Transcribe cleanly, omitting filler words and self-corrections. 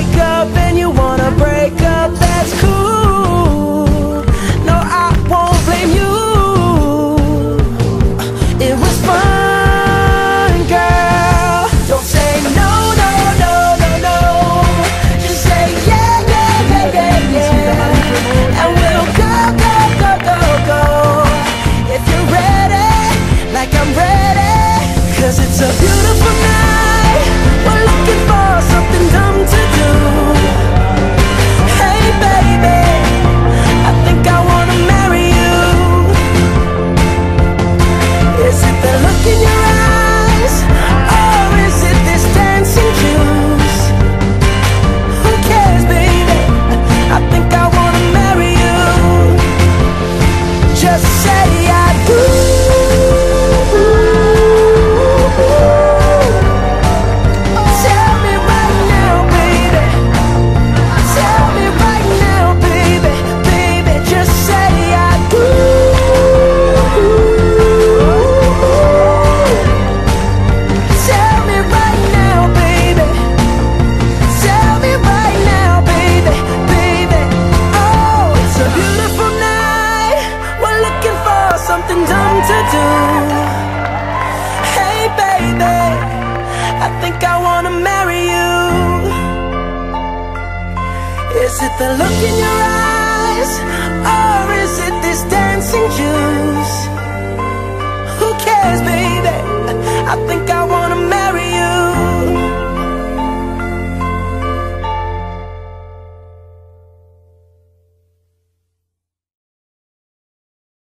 wake up and you wanna break up, that's cool. No, I won't blame you. It was fun, girl. Don't say no, no, no, no, no. Just say yeah, yeah, yeah, yeah, yeah. And we'll go, go, go, go, go. If you're ready, like I'm ready. 'Cause it's a beautiful night. We're looking for something dumb to do. Hey baby, I think I wanna marry you. Is it the look in your eyes, or is it this dancing juice? Who cares, baby? I think I wanna marry you. Just say I do. Tell me right now, baby. Tell me right now, baby. Baby, just say I do. Tell me right now, baby. Tell me right now, baby. Baby, oh, it's a beautiful night. We're looking for something dumb to do. Hey baby, I think I wanna marry you. Is it the look in your eyes, or is it this dancing juice? Who cares, baby? I think I